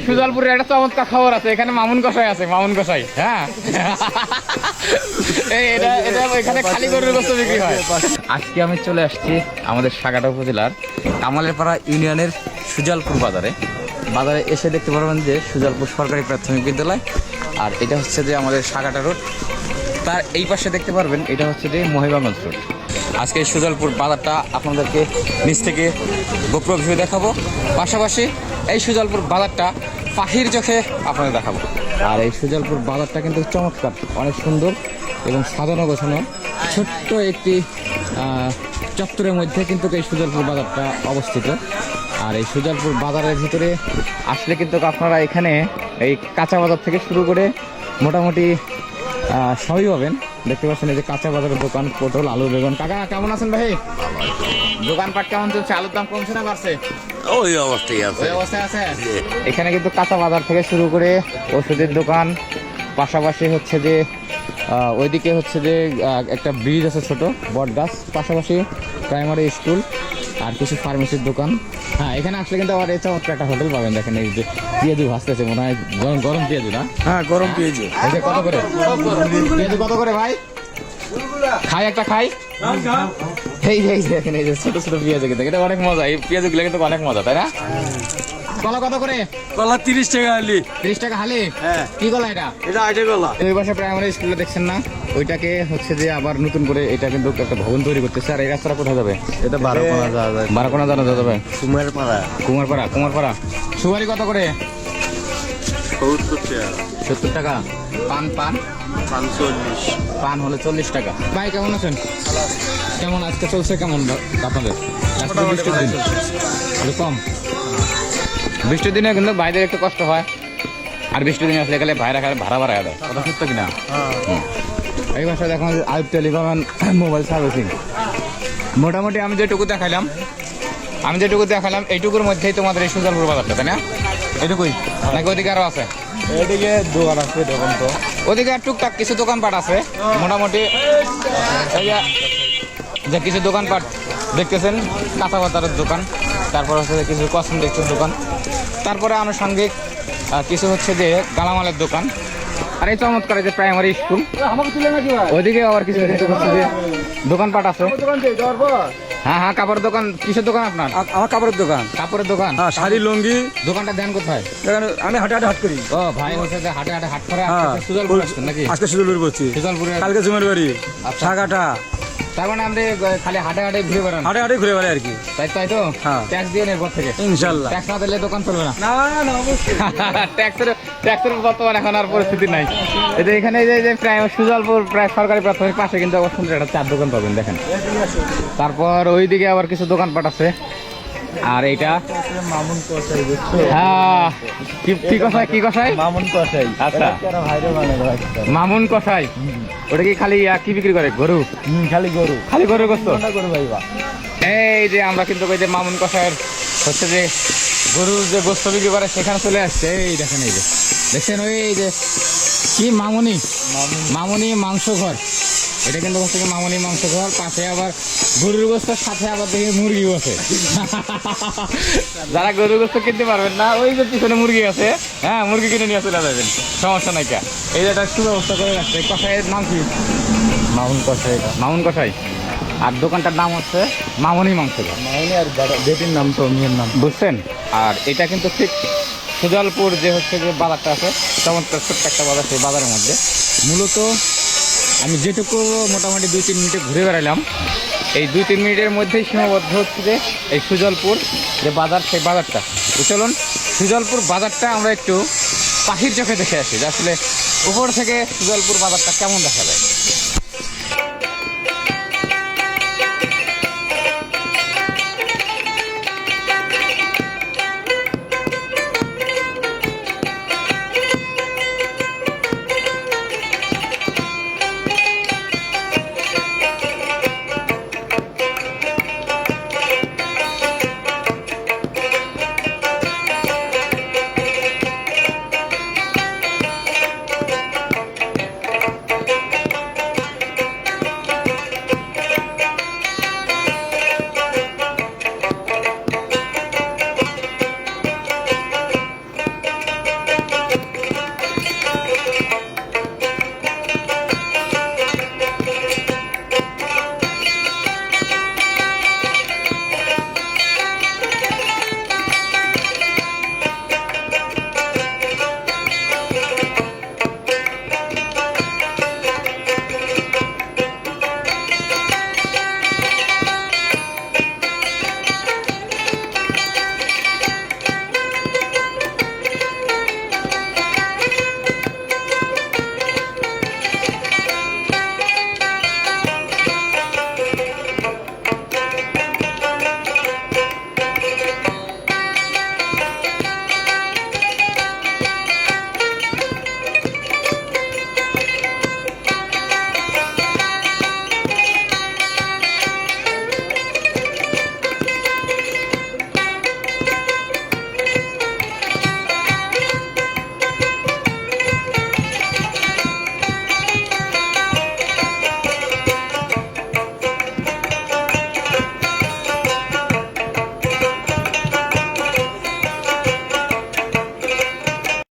সুজালপুরের একটা চমৎকার খবর আছে, এখানে মামুন কষাই আছে, মামুন কষাই। হ্যাঁ, এখানে খালি গরুর গোশত বিক্রি হয়। আজকে আমি চলে আসছি আমাদের সাগাটা উপজেলার কামালেরপাড়া ইউনিয়নের সুজালপুর বাজারে এসে দেখতে পারবেন যে সুজালপুর সরকারি প্রাথমিক বিদ্যালয়, আর এটা হচ্ছে যে আমাদের সাগাটা রোড। তার এই পাশে দেখতে পারবেন এটা হচ্ছে যে মহিবাগঞ্জ রোড। আজকে সুজালপুর বাজারটা আপনাদেরকে নিচ থেকে গোপ্র ভিউ দেখাবো, পাশাপাশি এই সুজালপুর বাজারটা পাখির চোখে আপনাদের দেখাবো। আর এই সুজালপুর বাজারটা কিন্তু চমৎকার, অনেক সুন্দর এবং সাজানো গোছানো ছোট্ট একটি চত্বরের মধ্যে কিন্তু এই সুজালপুর বাজারটা অবস্থিত। আর এই সুজালপুর বাজারের ভিতরে আসলে কিন্তু আপনারা এখানে এই কাঁচা বাজার থেকে শুরু করে মোটামুটি সবই পাবেন। দেখতে পাচ্ছেন এই যে কাঁচা বাজারের দোকান, পটল, আলু, বেগুন। কাকা কেমন আছেন ভাই? দোকানপাট কেমন চলছে? আলুর দাম কমছে না বাড়ছে? ওই অবস্থায় আছে, ওই অবস্থায় আছে। এখানে কিন্তু কাঁচা বাজার থেকে শুরু করে ওষুধের দোকান, পাশাপাশি হচ্ছে যে ওইদিকে হচ্ছে যে একটা ব্রিজ আছে ছোট বট গাছ, পাশাপাশি প্রাইমারি স্কুল আর কিছু ফার্মেসির দোকান। হ্যাঁ, এখানে আসলে কিন্তু আবার এই চমৎকার একটা হোটেল পাবেন। দেখেন এই যে পেঁয়াজু ভাজতেছে, মনে হয় গরম গরম পেঁয়াজু না? হ্যাঁ, গরম পেঁয়াজু। কত করে পেঁয়াজু? কত করে ভাই? খাই একটা খাই। এই দেখেন এই যে ছোট ছোট পেঁয়াজ, কিন্তু এটা অনেক মজা। এই পেঁয়াজগুলো কিন্তু অনেক মজা, তাই না? কলা কত করে? কলা 30 টাকা হালি। 30 টাকা হালি? হ্যাঁ। কি কলা এটা? এটা আইটে কলা। এই পাশে প্রাইমারি স্কুলে দেখছেন না, ওইটাকে হচ্ছে যে আবার নতুন করে এটা কিন্তু একটা ভবন তৈরি করতেছে। আর এই রাস্তাটা কোথায় যাবে? এটা 12 যাওয়া যায়। 12 জানা যাবে। কুমারপাড়া। সুপারি কত করে? 70 টাকা। 70 টাকা। পান 40। পান হলে 40 টাকা। ভাই কেমন আছেন? কেমন আজকে চলছে কেমন আপনাদের? বৃষ্টির দিন একটু কম, বৃষ্টির দিনে কিন্তু ভাইদের একটু কষ্ট হয়। আর বৃষ্টির দিনে আসলে গেলে ভাইরা ভাড়া দেয়, কথা সত্য কিনা? এই ভাষায় দেখুন আইব টেলিকম মোবাইল সার্ভিসিং। মোটামুটি আমি যেটুকু দেখালাম এইটুকুর মধ্যেই তোমাদের এই সুজালপুর বাজারটা, তাই না? এইটুকুই নাকি ওদিকে আরো আছে? এদিকে দোকান আছে, দোকান তো ওদিকে টুকটাক কিছু দোকানপাট আছে। মোটামুটি এই যে কিছু দোকানপাট দেখতেছেন, কাঁচা বাজারের দোকান, তারপর হচ্ছে কিছু কসমেটিক্সের দোকান, তারপরে আনুষঙ্গিক কিছু হচ্ছে যে গালামালের দোকান। আর এই চমৎকার যে প্রাইমারি স্কুল, ওইদিকে আবার কিছু হচ্ছে যে দোকানপাট আছে। হ্যাঁ, কাপড়ের দোকান। কিসের দোকান আপনার? আমার কাপড়ের দোকান। কাপড়ের দোকান? হ্যাঁ, শাড়ি লুঙ্গি। দোকানটা দেন কোথায়? আমি হাটে হাট করি। ও ভাই হচ্ছে যে হাটে হাট করে সুজালপুর আসছেন নাকি? আজকে সুজালপুর করছি। সুজালপুরে কালকে জুমের বাড়ি, সাগাটা। তার মানে আমরা খালি হাটে ঘুরে বেড়ান? হাটে ঘুরে বেড়াই আর কি। তাই তো? হ্যাঁ। ট্যাক্স দিয়ে এরপর থেকে ইনশাল্লাহ। ট্যাক্স না দিলে দোকান চলবে না। না, অবশ্যই। ট্যাক্সের বর্তমানে এখন আর পরিস্থিতি নাই। এই যে এখানে যে প্রায় সুজালপুর প্রায় সরকারি প্রাথমিক পাশে কিন্তু আবার সুন্দর একটা চার দোকান পাবেন, দেখেন। তারপর ওইদিকে আবার কিছু দোকানপাট আছে। আর এইটা মামুন কষাই। হ্যাঁ, কি কষাই? মামুন কষাই। আচ্ছা, মামুন কষাই। ওটা কি খালি কি বিক্রি করে? গরু? খালি গরু গোস্ত। এই যে আমরা কিন্তু ওই যে মামুন কষাইয়ের হচ্ছে যে গরু যে গোস্ত বিক্রি করে সেখানে চলে আসছে। এই দেখেন, এই যে দেখছেন ওই যে কি মামুনি মাংস ঘর। এটা কিন্তু হচ্ছে মামুনি মাংস ঘর। পাশে আবার গরুর গোস্তের সাথে আবার দেখি মুরগিও আছে। যারা গরুর গোস্ত কিনতে পারবেন না, ওই যে পিছনে মুরগি আছে, হ্যাঁ, মুরগি কিনে নিয়ে চলে যাবেন, সমস্যা নাই। এই যে একটা সুব্যবস্থা করে রাখছে। কষাইয়ের নাম কি? মামুন কষাই। আর দোকানটার নাম হচ্ছে মামুনি মাংস ঘর। আর বেটির নাম তো মেয়ের নাম, বুঝছেন? আর এটা কিন্তু ঠিক সুজালপুর যে হচ্ছে যে বাজারটা আছে, চমৎকার ছোট্ট একটা বাজার, সেই বাজারের মধ্যে মূলত আমি যেটুকু মোটামুটি 2-3 মিনিটে ঘুরে বেড়ালাম, এই 2-3 মিনিটের মধ্যেই সীমাবদ্ধ হচ্ছে যে এই সুজালপুর যে বাজার, সেই বাজারটা। চলুন সুজালপুর বাজারটা আমরা একটু পাখির চোখে দেখে আসি, যে আসলে উপর থেকে সুজালপুর বাজারটা কেমন দেখা যায়।